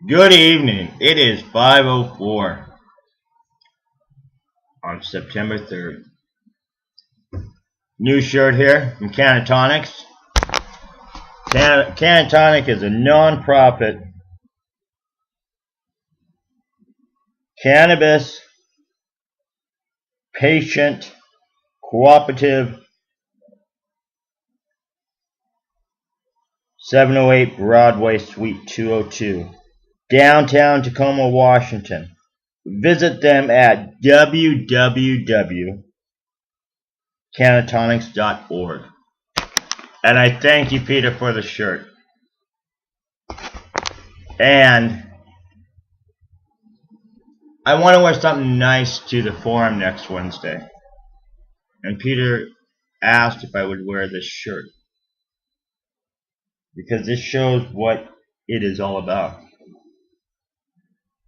Good evening. It is 5:04 on September 3rd. New shirt here from Canatonics. Canatonic is a non-profit cannabis patient cooperative 708 Broadway Suite 202, downtown Tacoma, Washington. Visit them at www.canatonics.org. And I thank you, Peter, for the shirt. And I want to wear something nice to the forum next Wednesday. And Peter asked if I would wear this shirt, because this shows what it is all about.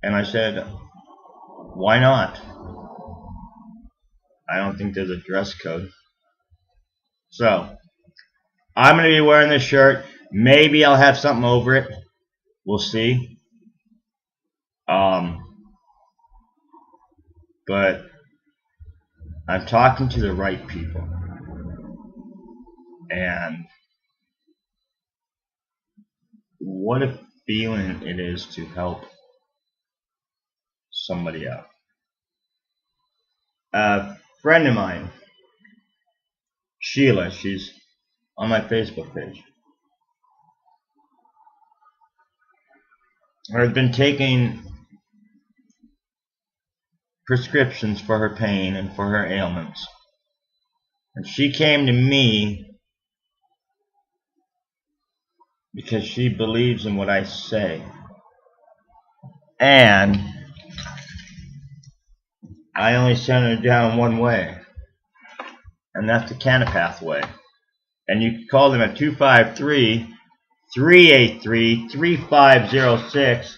And I said, why not? I don't think there's a dress code. So, I'm going to be wearing this shirt. Maybe I'll have something over it. We'll see. But I'm talking to the right people. And what a feeling it is to help somebody out. A friend of mine, Sheila, she's on my Facebook page, has been taking prescriptions for her pain and for her ailments. And she came to me because she believes in what I say. And I only send her down one way, and that's the Canapath way. And you can call them at 253-383-3506.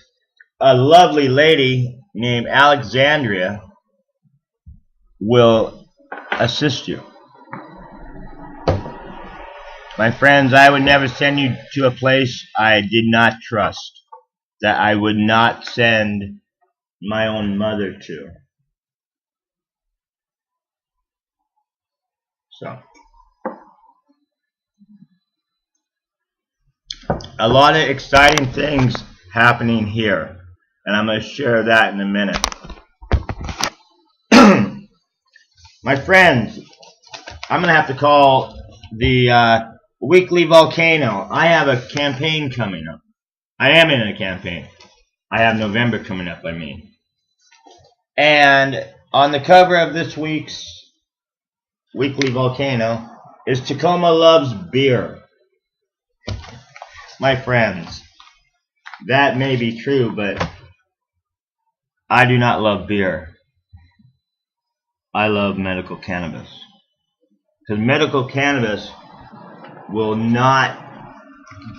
A lovely lady named Alexandria will assist you. My friends, I would never send you to a place I did not trust, that I would not send my own mother to. So, a lot of exciting things happening here, and I'm going to share that in a minute. My friends, I'm going to have to call the weekly volcano. I have a campaign coming up. I am in a campaign. I have November coming up, I mean. And on the cover of this week's weekly volcano is Tacoma Loves Beer. My friends, that may be true, but I do not love beer. I love medical cannabis. Because medical cannabis will not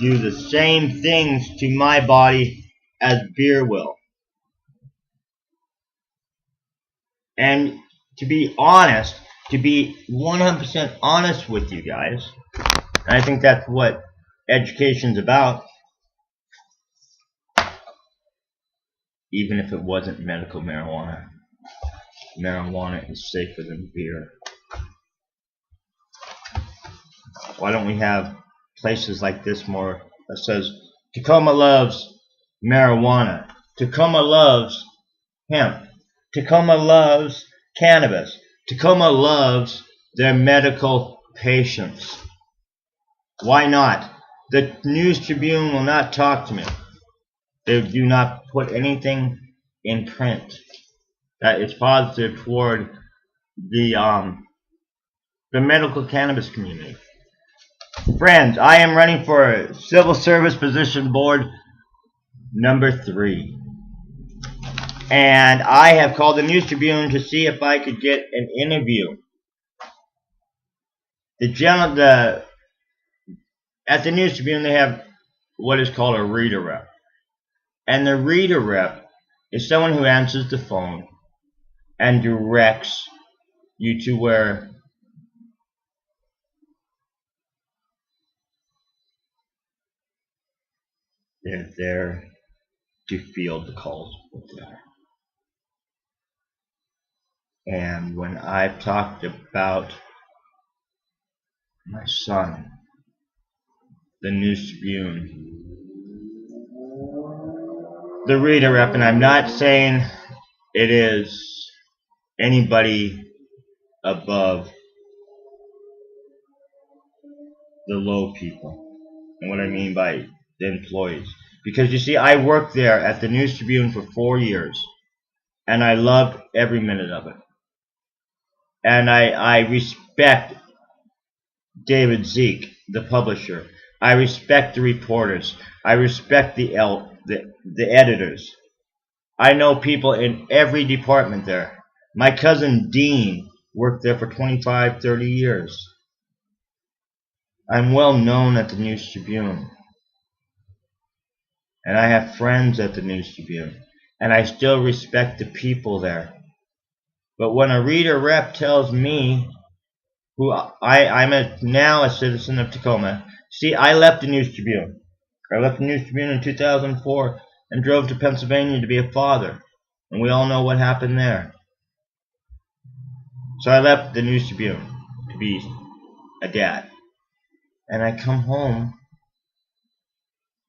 do the same things to my body as beer will. And to be honest, to be 100% honest with you guys, and I think that's what education's about, even if it wasn't medical marijuana, marijuana is safer than beer. Why don't we have places like this more that says Tacoma loves marijuana, Tacoma loves hemp, Tacoma loves cannabis, Tacoma loves their medical patients. Why not? The News Tribune will not talk to me. They do not put anything in print that is positive toward the medical cannabis community. Friends, I am running for Civil Service Position Board number 3. And I have called the News Tribune to see if I could get an interview. At the News Tribune, they have what is called a reader rep. And the reader rep is someone who answers the phone and directs you to where they're there to field the calls with there. And when I've talked about my son, the News Tribune, the reader rep, and I'm not saying it is anybody above the low people, and what I mean by the employees. Because you see, I worked there at the News Tribune for 4 years, and I loved every minute of it. And I respect David Zeke, the publisher. I respect the reporters. I respect the editors. I know people in every department there. My cousin Dean worked there for 25, 30 years. I'm well known at the News Tribune. And I have friends at the News Tribune. And I still respect the people there. But when a reader rep tells me, who I'm now a citizen of Tacoma. See, I left the News Tribune. I left the News Tribune in 2004 and drove to Pennsylvania to be a father. And we all know what happened there. So I left the News Tribune to be a dad. And I come home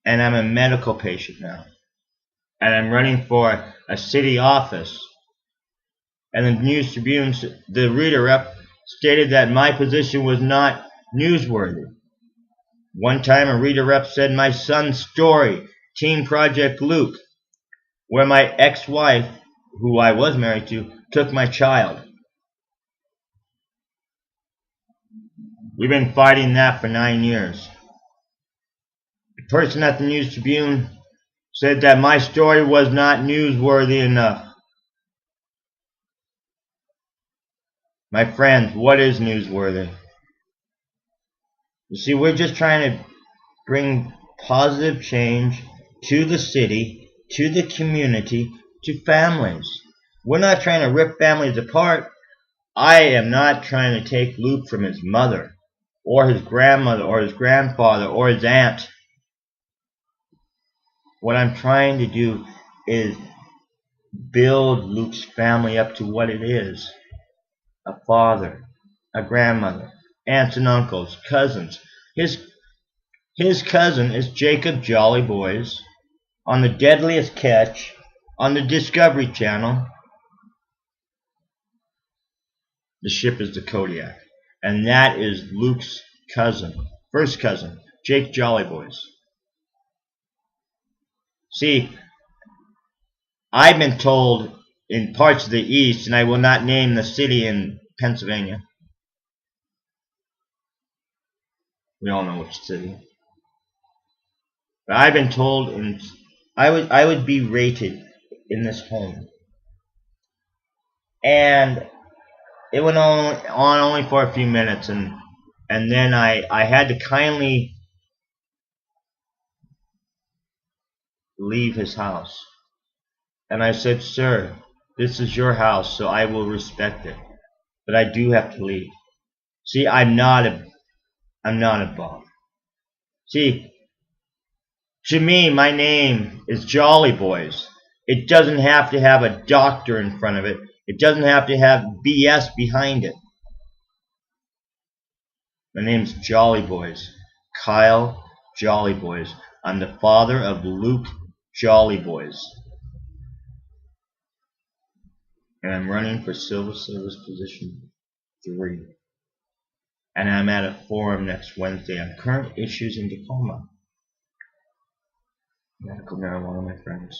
and I'm a medical patient now. And I'm running for a city office. And the News Tribune, the reader rep, stated that my position was not newsworthy. One time a reader rep said my son's story, Teen Project Luke, where my ex-wife, who I was married to, took my child. We've been fighting that for 9 years. The person at the News Tribune said that my story was not newsworthy enough. My friends, what is newsworthy? You see, we're just trying to bring positive change to the city, to the community, to families. We're not trying to rip families apart. I am not trying to take Luke from his mother, or his grandmother, or his grandfather, or his aunt. What I'm trying to do is build Luke's family up to what it is. A father, a grandmother, aunts and uncles, cousins. His cousin is Jacob Jolly Boys on The Deadliest Catch on the Discovery Channel. The ship is the Kodiak. And that is Luke's cousin, first cousin, Jake Jolly Boys. See, I've been told in parts of the East, and I will not name the city in Pennsylvania. We all know which city. But I've been told I would be rated in this home. And it went on only for a few minutes, and then I had to kindly leave his house. And I said, "Sir, this is your house, so I will respect it. But I do have to leave." See, I'm not a bum. See, to me, my name is Jolly Boys. It doesn't have to have a doctor in front of it. It doesn't have to have BS behind it. My name's Jolly Boys. Kyle Jolly Boys. I'm the father of Luke Jolly Boys. And I'm running for Civil Service Position 3. And I'm at a forum next Wednesday on current issues in Tacoma. Medical marijuana, my friends.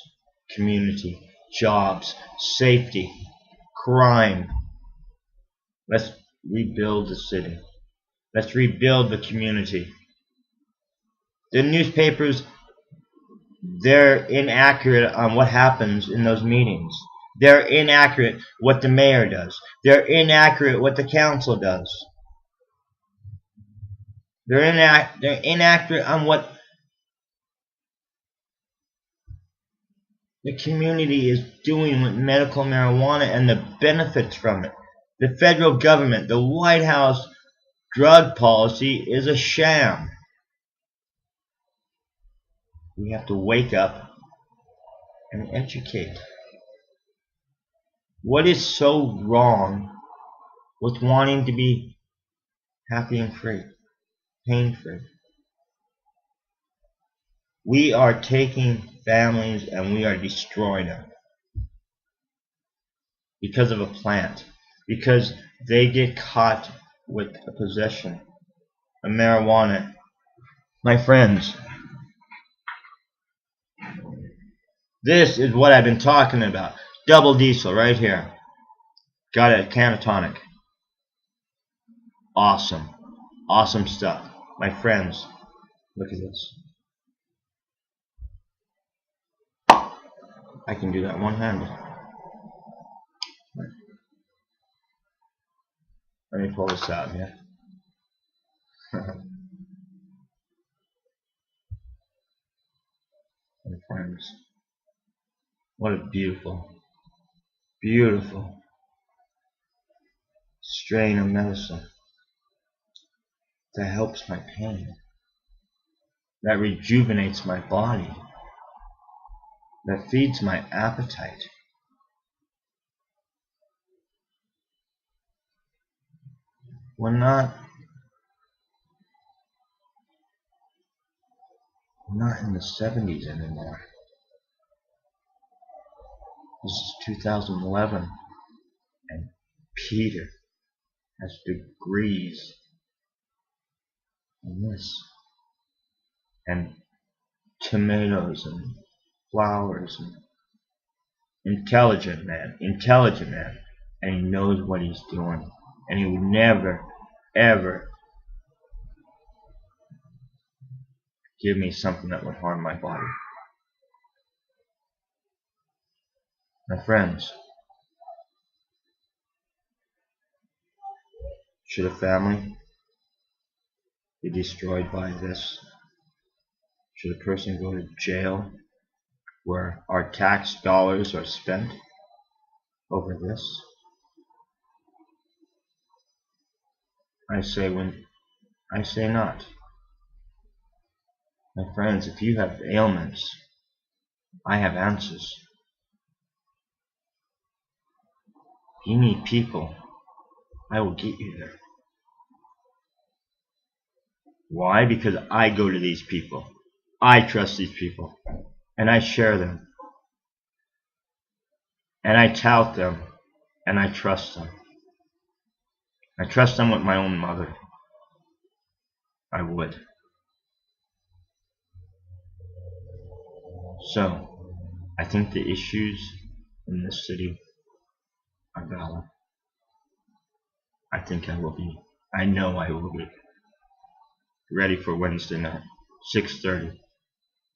Community, jobs, safety, crime. Let's rebuild the city. Let's rebuild the community. The newspapers, they're inaccurate on what happens in those meetings. They're inaccurate what the mayor does. They're inaccurate what the council does. They're inaccurate on what the community is doing with medical marijuana and the benefits from it. The federal government, the White House drug policy is a sham. We have to wake up and educate. What is so wrong with wanting to be happy and free, pain free? We are taking families and we are destroying them because of a plant, because they get caught with a possession of marijuana. My friends, this is what I've been talking about. Double diesel right here. Got a can of tonic. Awesome. Awesome stuff. My friends, look at this. I can do that one-handed. Let me pull this out here. My friends, what a beautiful, beautiful strain of medicine that helps my pain, that rejuvenates my body, that feeds my appetite. We're not in the 70s anymore. This is 2011, and Peter has degrees in this, and tomatoes and flowers, and intelligent man, and he knows what he's doing, and he would never, ever give me something that would harm my body. My friends, should a family be destroyed by this? Should a person go to jail where our tax dollars are spent over this? I say not. My friends, if you have ailments, I have answers. If you need people, I will get you there. Why? Because I go to these people. I trust these people. And I share them. And I tout them. And I trust them. I trust them with my own mother. I would. So, I think the issues in this city are valid. I think I will be. I know I will be. Ready for Wednesday night, 6:30.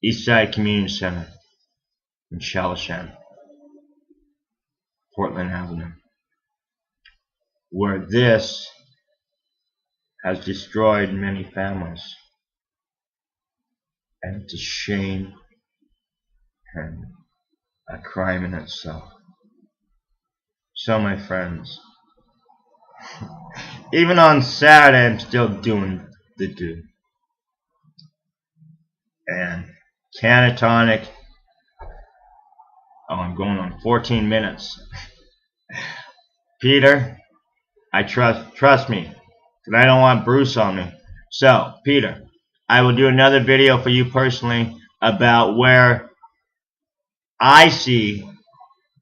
Eastside Community Center in Shalishan, Portland Avenue, where this has destroyed many families. And it's a shame and a crime in itself. So my friends, even on Saturday I'm still doing the do. And Canatonic, oh, I'm going on 14 minutes. Peter, I trust me, because I don't want Bruce on me. So, Peter, I will do another video for you personally about where I see,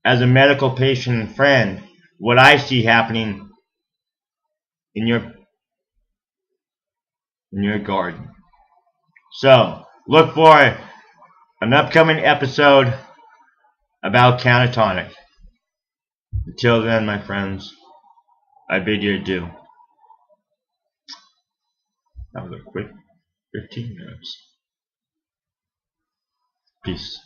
as a medical patient and friend, what I see happening in your garden. So, look for an upcoming episode about Canatonic. Until then, my friends, I bid you adieu. That was a quick 15 minutes. Peace.